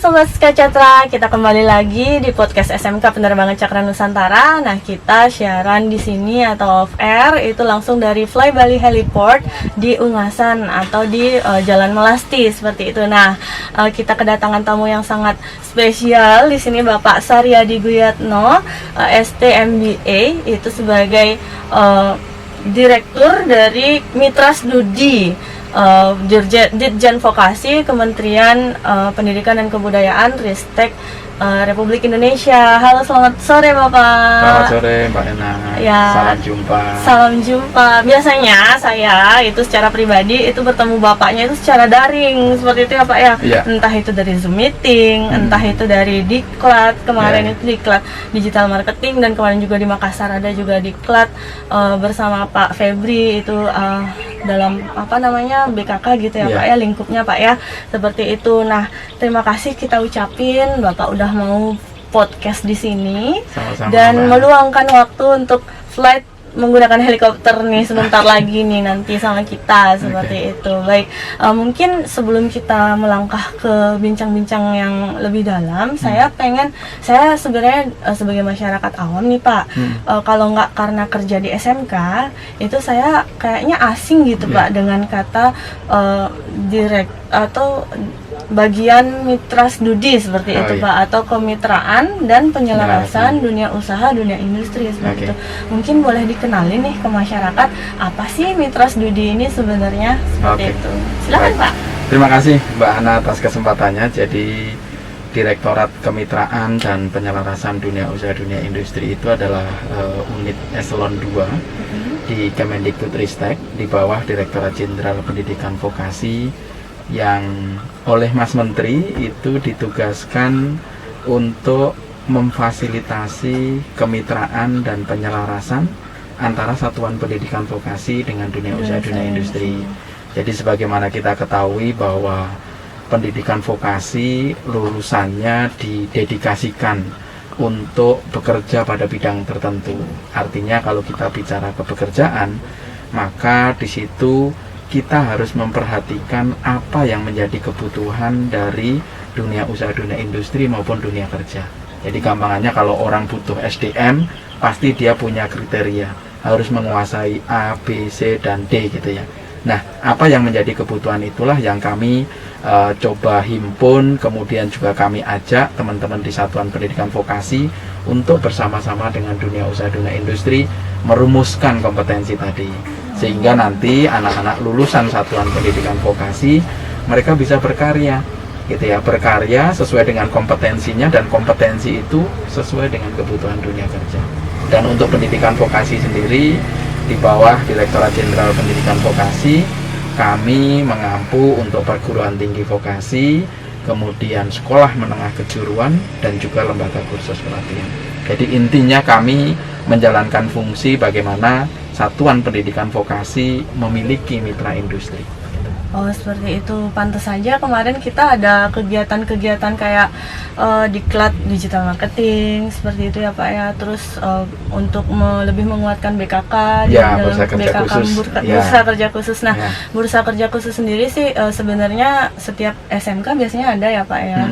Sobat Skacatra, kita kembali lagi di podcast SMK Penerbangan Cakra Nusantara. Nah, kita siaran di sini atau off air itu langsung dari Fly Bali Heliport di Ungasan atau di Jalan Melasti seperti itu. Nah, kita kedatangan tamu yang sangat spesial di sini, Bapak Saryadi Guyatno, ST MBA, itu sebagai Direktur dari Mitra Studi Dirjen Vokasi Kementerian Pendidikan dan Kebudayaan Ristek Republik Indonesia. Halo, selamat sore Bapak. Selamat sore Mbak Ena. Ya, salam jumpa. Salam jumpa. Biasanya saya itu secara pribadi itu bertemu Bapaknya itu secara daring seperti itu ya Pak ya. Iya. Entah itu dari Zoom meeting, entah itu dari Diklat kemarin itu Diklat Digital Marketing, dan kemarin juga di Makassar ada juga Diklat bersama Pak Febri itu dalam apa namanya BKK gitu ya Pak ya, lingkupnya Pak ya, seperti itu. Nah, terima kasih kita ucapin Bapak udah mau podcast di sini. Sama-sama, dan Mbak. meluangkan waktu untuk flight menggunakan helikopter nih sebentar lagi nih nanti sama kita seperti itu. Baik, mungkin sebelum kita melangkah ke bincang-bincang yang lebih dalam, saya sebenarnya sebagai masyarakat awam nih Pak, kalau nggak karena kerja di SMK itu saya kayaknya asing gitu Pak dengan kata direct atau bagian mitra studi seperti itu Pak, atau kemitraan dan penyelarasan dunia usaha, dunia industri seperti itu. Mungkin boleh dikenalin nih ke masyarakat apa sih mitra studi ini sebenarnya seperti itu. Silakan Pak. Terima kasih Mbak Ana atas kesempatannya. Jadi Direktorat Kemitraan dan Penyelarasan Dunia Usaha Dunia Industri itu adalah unit eselon 2 di Kemendikbudristek di bawah Direktorat Jenderal Pendidikan Vokasi, yang oleh Mas Menteri itu ditugaskan untuk memfasilitasi kemitraan dan penyelarasan antara satuan pendidikan vokasi dengan dunia usaha dunia industri. Jadi sebagaimana kita ketahui bahwa pendidikan vokasi lulusannya didedikasikan untuk bekerja pada bidang tertentu. Artinya kalau kita bicara kepekerjaan, maka di situ kita harus memperhatikan apa yang menjadi kebutuhan dari dunia usaha, dunia industri maupun dunia kerja. Jadi gampangannya kalau orang butuh SDM, pasti dia punya kriteria, harus menguasai A, B, C, dan D gitu ya. Nah, apa yang menjadi kebutuhan itulah yang kami coba himpun, kemudian juga kami ajak teman-teman di Satuan Pendidikan Vokasi untuk bersama-sama dengan dunia usaha, dunia industri merumuskan kompetensi tadi, sehingga nanti anak-anak lulusan Satuan Pendidikan Vokasi mereka bisa berkarya gitu ya, berkarya sesuai dengan kompetensinya, dan kompetensi itu sesuai dengan kebutuhan dunia kerja. Dan untuk pendidikan vokasi sendiri di bawah Direktorat Jenderal Pendidikan Vokasi, kami mengampu untuk perguruan tinggi vokasi, kemudian sekolah menengah kejuruan, dan juga lembaga kursus pelatihan. Jadi intinya kami menjalankan fungsi bagaimana Satuan Pendidikan Vokasi memiliki mitra industri. Oh, seperti itu. Pantas saja kemarin kita ada kegiatan-kegiatan kayak Diklat Digital Marketing seperti itu ya Pak ya. Terus untuk lebih menguatkan BKK dalam bursa kerja BKK khusus. Bursa kerja khusus. Nah, bursa kerja khusus sendiri sih sebenarnya setiap SMK biasanya ada ya Pak ya.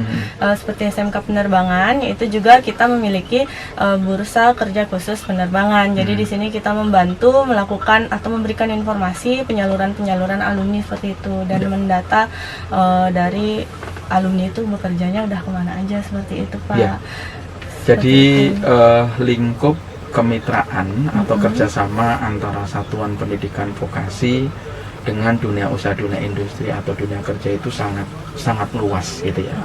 Seperti SMK penerbangan itu juga kita memiliki bursa kerja khusus penerbangan. Jadi di sini kita membantu melakukan atau memberikan informasi penyaluran alumni seperti itu, dan mendata dari alumni itu bekerjanya udah kemana aja seperti itu Pak. Jadi lingkup kemitraan atau kerjasama antara Satuan Pendidikan Vokasi dengan dunia usaha, dunia industri atau dunia kerja itu sangat luas gitu ya.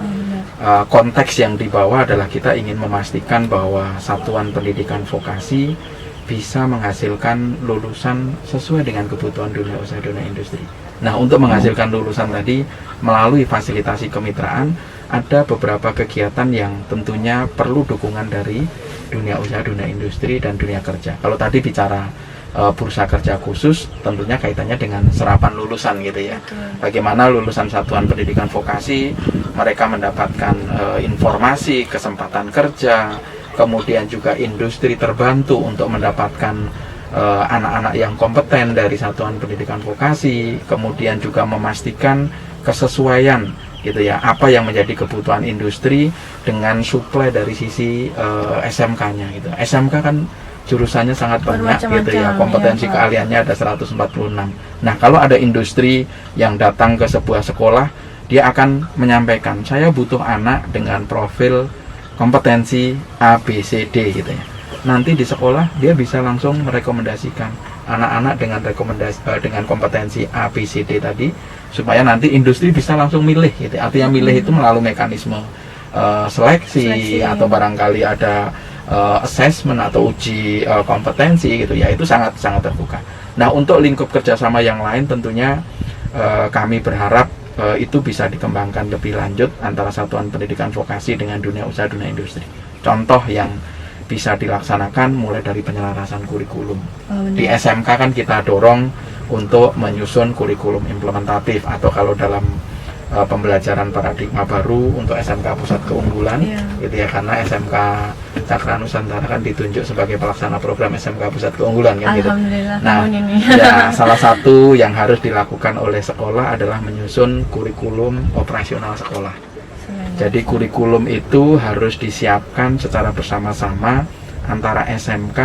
Konteks yang dibawa adalah kita ingin memastikan bahwa Satuan Pendidikan Vokasi bisa menghasilkan lulusan sesuai dengan kebutuhan dunia usaha, dunia industri. Nah, untuk menghasilkan lulusan tadi melalui fasilitasi kemitraan, ada beberapa kegiatan yang tentunya perlu dukungan dari dunia usaha, dunia industri, dan dunia kerja. Kalau tadi bicara bursa kerja khusus, tentunya kaitannya dengan serapan lulusan gitu ya. Bagaimana lulusan Satuan Pendidikan Vokasi mereka mendapatkan informasi, kesempatan kerja, kemudian juga industri terbantu untuk mendapatkan anak-anak yang kompeten dari Satuan Pendidikan Vokasi, kemudian juga memastikan kesesuaian gitu ya, apa yang menjadi kebutuhan industri dengan supply dari sisi SMK-nya gitu. SMK kan jurusannya sangat banyak gitu ya, kompetensi ya, keahliannya ada 146. Nah, kalau ada industri yang datang ke sebuah sekolah, dia akan menyampaikan, saya butuh anak dengan profil kompetensi A, B, C, D gitu ya. Nanti di sekolah dia bisa langsung merekomendasikan anak-anak dengan kompetensi A, B, C, D tadi, supaya nanti industri bisa langsung milih gitu. Artinya milih itu melalui mekanisme seleksi atau barangkali ada assessment atau uji kompetensi gitu ya, itu sangat terbuka. Nah, untuk lingkup kerjasama yang lain tentunya kami berharap itu bisa dikembangkan lebih lanjut antara satuan pendidikan vokasi dengan dunia usaha, dunia industri. Contoh yang bisa dilaksanakan mulai dari penyelarasan kurikulum. Di SMK kan kita dorong untuk menyusun kurikulum implementatif, atau kalau dalam pembelajaran paradigma baru untuk SMK Pusat Keunggulan gitu ya, karena SMK Cakra Nusantara kan ditunjuk sebagai pelaksana program SMK Pusat Keunggulan kan gitu. Nah, ya salah satu yang harus dilakukan oleh sekolah adalah menyusun kurikulum operasional sekolah. Jadi kurikulum itu harus disiapkan secara bersama-sama antara SMK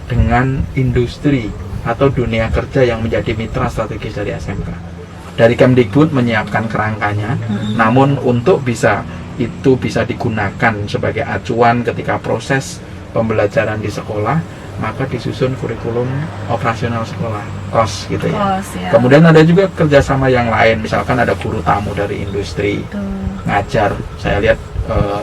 dengan industri atau dunia kerja yang menjadi mitra strategis dari SMK. Dari Kemdikbud menyiapkan kerangkanya, namun untuk itu bisa digunakan sebagai acuan ketika proses pembelajaran di sekolah, maka disusun kurikulum operasional sekolah, KOS gitu ya. Kemudian ada juga kerjasama yang lain, misalkan ada guru tamu dari industri ngajar. Saya lihat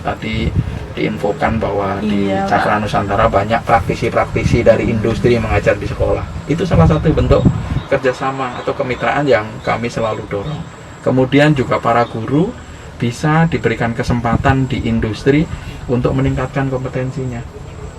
tadi diinfokan bahwa di Cakra Nusantara banyak praktisi-praktisi dari industri yang mengajar di sekolah. Itu salah satu bentuk kerjasama atau kemitraan yang kami selalu dorong. Kemudian juga para guru bisa diberikan kesempatan di industri untuk meningkatkan kompetensinya,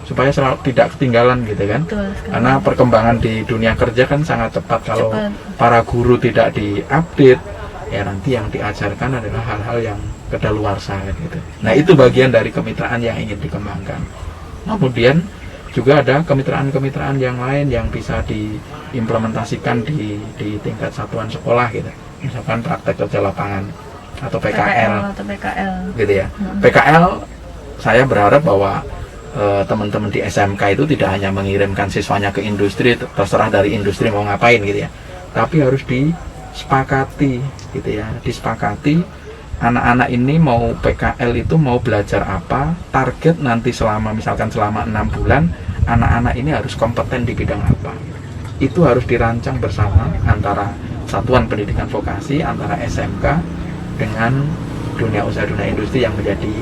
supaya selalu tidak ketinggalan gitu kan. Karena perkembangan di dunia kerja kan sangat cepat. Kalau para guru tidak diupdate, ya nanti yang diajarkan adalah hal-hal yang kedaluarsa gitu. Nah, itu bagian dari kemitraan yang ingin dikembangkan. Kemudian juga ada kemitraan-kemitraan yang lain yang bisa diimplementasikan di tingkat satuan sekolah gitu. Misalkan praktek kerja lapangan atau PKL gitu ya. PKL, saya berharap bahwa teman-teman di SMK itu tidak hanya mengirimkan siswanya ke industri, terserah dari industri mau ngapain gitu ya, tapi harus disepakati gitu ya, disepakati anak-anak ini mau PKL itu mau belajar apa, target nanti misalkan selama 6 bulan anak-anak ini harus kompeten di bidang apa. Itu harus dirancang bersama antara satuan pendidikan vokasi, antara SMK dengan dunia usaha, dunia industri yang menjadi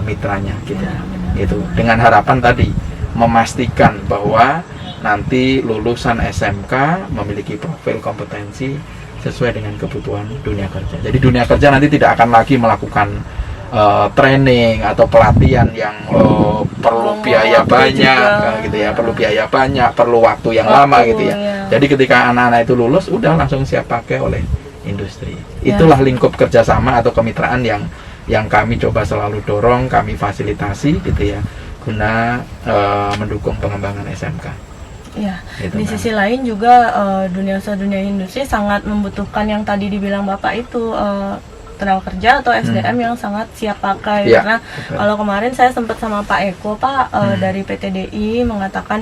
mitranya gitu. Itu dengan harapan tadi memastikan bahwa nanti lulusan SMK memiliki profil kompetensi sesuai dengan kebutuhan dunia kerja. Jadi dunia kerja nanti tidak akan lagi melakukan training atau pelatihan yang perlu biaya banyak gitu ya, perlu biaya banyak, perlu waktu yang lama gitu ya. Jadi ketika anak-anak itu lulus, udah langsung siap pakai oleh industri. Itulah lingkup kerjasama atau kemitraan yang kami coba selalu dorong, kami fasilitasi gitu ya, guna mendukung pengembangan SMK. Ya, di sisi lain juga dunia usaha, dunia industri sangat membutuhkan yang tadi dibilang Bapak itu tenaga kerja atau SDM yang sangat siap pakai. Karena kalau kemarin saya sempat sama Pak Eko, Pak dari PTDI mengatakan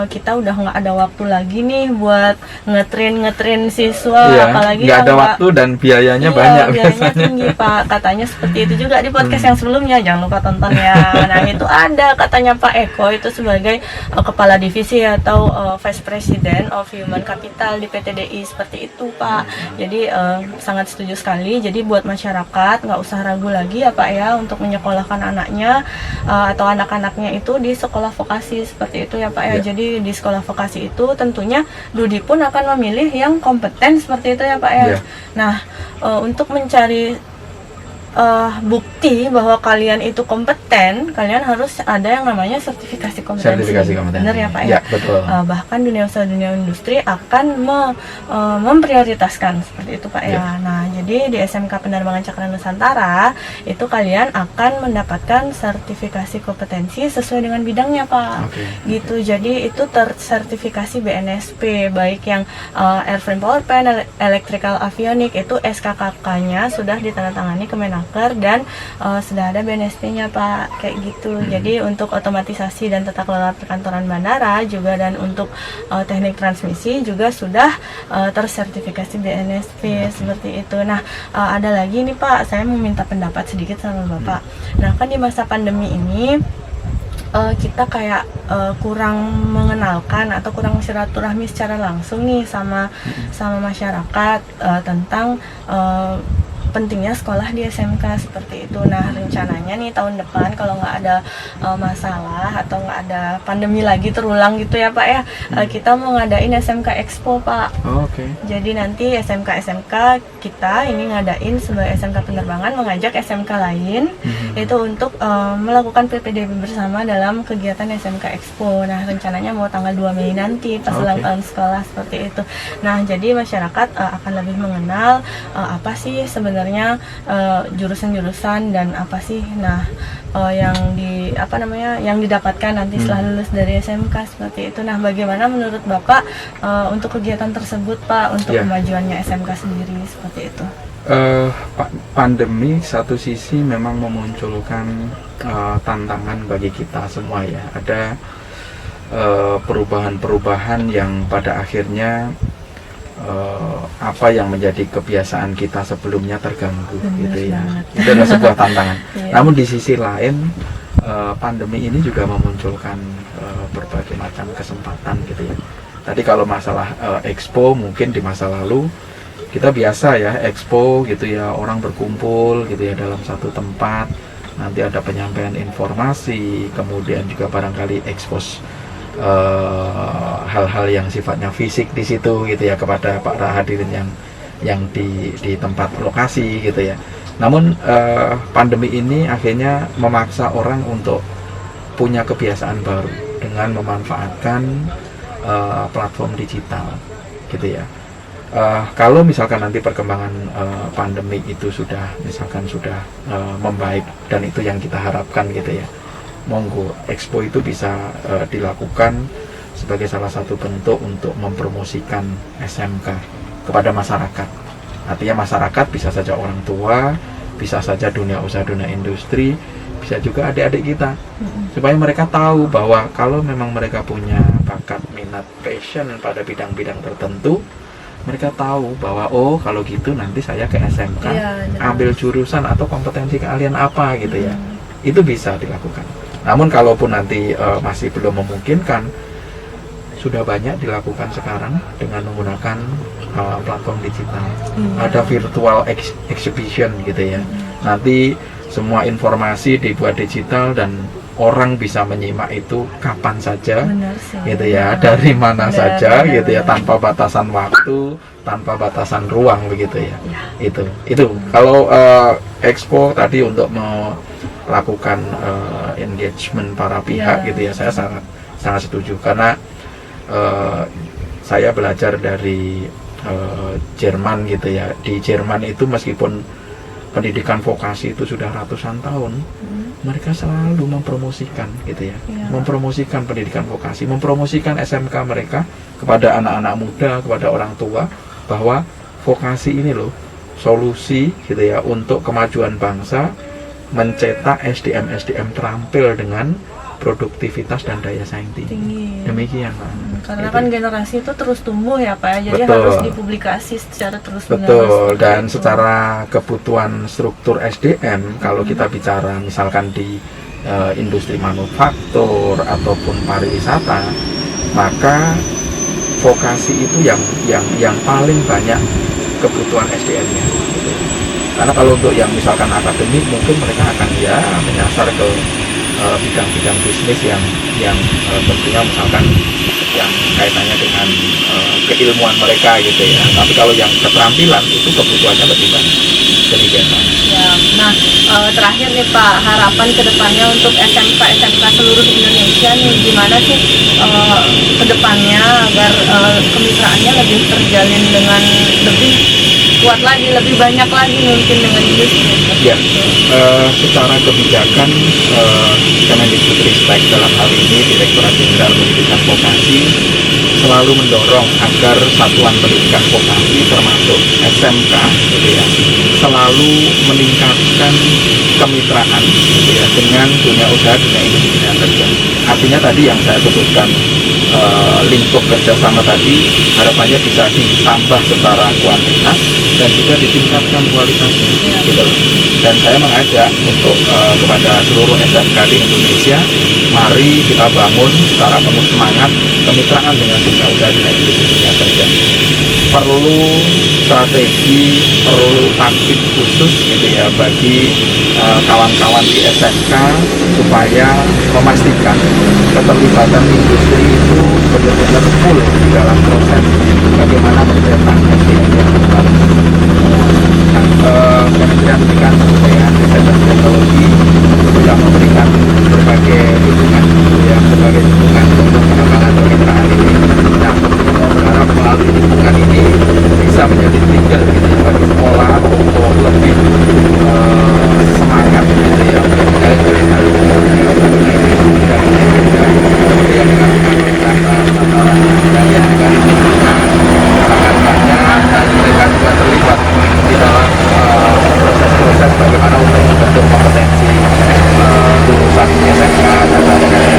kita udah nggak ada waktu lagi nih buat ngetrain siswa, apalagi nggak ada waktu dan biayanya banyak. Biayanya tinggi Pak, katanya seperti itu juga di podcast yang sebelumnya, jangan lupa tonton ya. Nah itu ada katanya Pak Eko itu sebagai kepala divisi atau Vice President of Human Capital di PTDI, seperti itu Pak. Jadi sangat setuju sekali. Jadi buat masyarakat nggak usah ragu lagi ya Pak ya untuk menyekolahkan anaknya atau anak-anaknya itu di sekolah vokasi seperti itu ya Pak ya. Jadi di sekolah vokasi itu tentunya Dudi pun akan memilih yang kompeten seperti itu ya Pak ya. Nah untuk mencari bukti bahwa kalian itu kompeten, kalian harus ada yang namanya sertifikasi kompetensi. Benar ya Pak ya? Betul. Bahkan dunia usaha, dunia industri akan memprioritaskan seperti itu Pak ya. Nah jadi di SMK Penerbangan Cakra Nusantara itu kalian akan mendapatkan sertifikasi kompetensi sesuai dengan bidangnya Pak. Gitu. Jadi itu tersertifikasi BNSP, baik yang Airframe Power Plant, Electrical Avionics itu SKKK-nya sudah ditandatangani Kemenak Permenaker dan sudah ada BNSP-nya Pak, kayak gitu. Jadi untuk otomatisasi dan tata kelola perkantoran bandara juga dan untuk teknik transmisi juga sudah tersertifikasi BNSP seperti itu. Nah, ada lagi nih Pak, saya mau minta pendapat sedikit sama Bapak. Nah, kan di masa pandemi ini kita kayak kurang mengenalkan atau kurang silaturahmi secara langsung nih sama masyarakat tentang pentingnya sekolah di SMK seperti itu. Nah, rencananya nih tahun depan kalau nggak ada masalah atau nggak ada pandemi lagi terulang gitu ya Pak ya, kita mau ngadain SMK Expo Pak. Oke. Jadi nanti SMK kita ini ngadain sebagai SMK penerbangan mengajak SMK lain itu untuk melakukan PPDB bersama dalam kegiatan SMK Expo. Nah, rencananya mau tanggal 2 Mei nanti pas ulang tahun sekolah seperti itu. Nah, jadi masyarakat akan lebih mengenal apa sih sebenarnya jurusan-jurusan dan apa sih yang didapatkan nanti setelah lulus dari SMK seperti itu. Nah, bagaimana menurut Bapak untuk kegiatan tersebut Pak untuk kemajuannya SMK sendiri seperti itu? Pandemi satu sisi memang memunculkan tantangan bagi kita semua ya. Ada perubahan-perubahan yang pada akhirnya apa yang menjadi kebiasaan kita sebelumnya terganggu. Gitu ya. Itu adalah sebuah tantangan. Namun di sisi lain pandemi ini juga memunculkan berbagai macam kesempatan gitu ya. Tadi kalau masalah expo, mungkin di masa lalu kita biasa ya expo gitu ya, orang berkumpul gitu ya dalam satu tempat, nanti ada penyampaian informasi, kemudian juga barangkali expose hal-hal yang sifatnya fisik di situ gitu ya kepada para hadirin yang di tempat lokasi gitu ya. Namun pandemi ini akhirnya memaksa orang untuk punya kebiasaan baru dengan memanfaatkan platform digital gitu ya. Kalau misalkan nanti perkembangan pandemi itu sudah membaik dan itu yang kita harapkan gitu ya, monggo expo itu bisa dilakukan sebagai salah satu bentuk untuk mempromosikan SMK kepada masyarakat. Artinya masyarakat bisa saja orang tua, bisa saja dunia usaha, dunia industri, bisa juga adik-adik kita, supaya mereka tahu bahwa kalau memang mereka punya bakat, minat, passion pada bidang-bidang tertentu, mereka tahu bahwa oh kalau gitu nanti saya ke SMK ambil jurusan atau kompetensi keahlian apa gitu ya. Itu bisa dilakukan. Namun kalaupun nanti masih belum memungkinkan, sudah banyak dilakukan sekarang dengan menggunakan platform digital. Ada virtual exhibition gitu ya. Nanti semua informasi dibuat digital dan orang bisa menyimak itu kapan saja, gitu ya, dari mana saja, gitu ya, tanpa batasan waktu, tanpa batasan ruang, begitu ya. Itu. Kalau expo tadi untuk melakukan engagement para pihak, gitu ya, saya sangat setuju karena saya belajar dari Jerman, gitu ya. Di Jerman itu meskipun pendidikan vokasi itu sudah ratusan tahun, mereka selalu mempromosikan gitu ya, mempromosikan pendidikan vokasi, mempromosikan SMK mereka kepada anak-anak muda, kepada orang tua, bahwa vokasi ini loh solusi gitu ya untuk kemajuan bangsa, mencetak SDM terampil dengan produktivitas dan daya saing tinggi. Demikian Pak. Karena kan generasi itu terus tumbuh ya Pak, jadi harus dipublikasi secara terus-menerus. Betul, dan secara kebutuhan struktur SDM, kalau kita bicara misalkan di industri manufaktur ataupun pariwisata, maka vokasi itu yang paling banyak kebutuhan SDM-nya. Karena kalau untuk yang misalkan akademik, mungkin mereka akan menyasar ke bidang-bidang bisnis yang tentunya misalkan yang kaitannya dengan keilmuan mereka gitu ya. Tapi kalau yang keterampilan itu kebutuhannya lebih banyak. Demikian Pak. Ya, nah terakhir nih Pak, harapan kedepannya untuk SMK seluruh Indonesia nih gimana sih kedepannya agar kemitraannya lebih terjalin dengan lebih kuat lagi, lebih banyak lagi mungkin dengan industri. Ya, secara kebijakan Kemendikbudristek dalam hal ini Direktorat Jenderal Pendidikan Vokasi selalu mendorong agar satuan pendidikan vokasi termasuk SMK gitu ya, selalu meningkatkan kemitraan gitu ya, dengan dunia usaha, dunia industri, dunia kerja. Artinya tadi yang saya sebutkan, lingkup kerjasama tadi harapannya bisa ditambah secara kuantitas dan juga ditingkatkan kualitasnya gitu. Dan saya mengajak untuk kepada seluruh SMK di Indonesia, mari kita bangun secara penuh semangat kemitraan dengan dunia usaha, dunia industri, dunia kerja. Perlu strategi, perlu taktik khusus gitu ya bagi kawan-kawan di SMK supaya memastikan keterlibatan industri itu benar-benar full di dalam proses bagaimana mencetak SDM yang baru. Kementerian Pendidikan, Kebudayaan, Riset dan Teknologi sudah memberikan berbagai dukungan yang berbagai dukungan untuk pengembangan kemitraan ini. Nah, saya berharap melalui dukungan ini bisa menjadi trigger gitu ya, bagi sekolah untuk lebih semangat gitu ya terkait dengan seperti yang dilakukan oleh Nusantara dan yang juga sangat banyak dan mereka juga terlibat di dalam proses-proses bagaimana untuk membentuk kompetensi lulusan SMK dan lain-lain.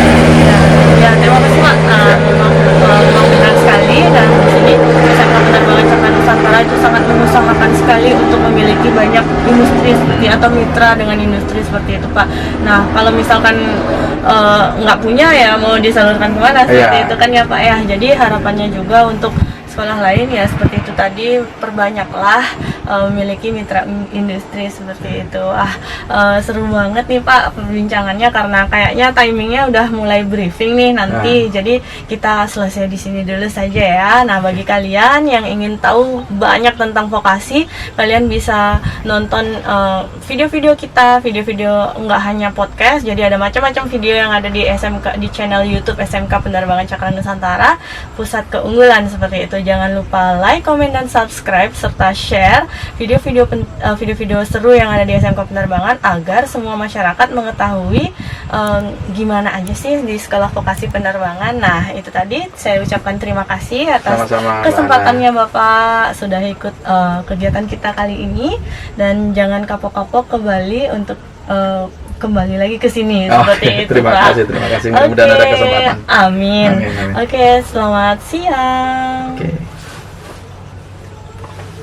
Ya, terima kasih Pak. Memang benar sekali, dan di sini SMK Penerbangan Cakra Nusantara itu sangat mengusahakan sekali untuk memiliki banyak industri seperti atau mitra dengan industri seperti itu Pak. Nah, kalau misalkan nggak punya ya mau disalurkan kemana seperti itu kan ya Pak ya. Jadi harapannya juga untuk sekolah lain ya seperti itu tadi, perbanyaklah memiliki mitra industri seperti itu. Seru banget nih Pak perbincangannya, karena kayaknya timingnya udah mulai briefing nih nanti. Jadi kita selesai di sini dulu saja ya. Nah, bagi kalian yang ingin tahu banyak tentang vokasi, kalian bisa nonton video-video kita, video-video nggak hanya podcast. Jadi ada macam-macam video yang ada di SMK, di channel YouTube SMK Penerbangan Cakra Nusantara, pusat keunggulan seperti itu. Jangan lupa like, komen, dan subscribe serta share video-video seru yang ada di SMK Penerbangan agar semua masyarakat mengetahui gimana aja sih di sekolah vokasi penerbangan. Nah, itu tadi saya ucapkan terima kasih atas kesempatannya Bapak sudah ikut kegiatan kita kali ini, dan jangan kapok-kapok ke Bali untuk kembali lagi ke sini seperti itu terima Pak. Terima kasih. Mudah-mudahan ada kesempatan. Amin. Amin. Oke, selamat siang. Oke.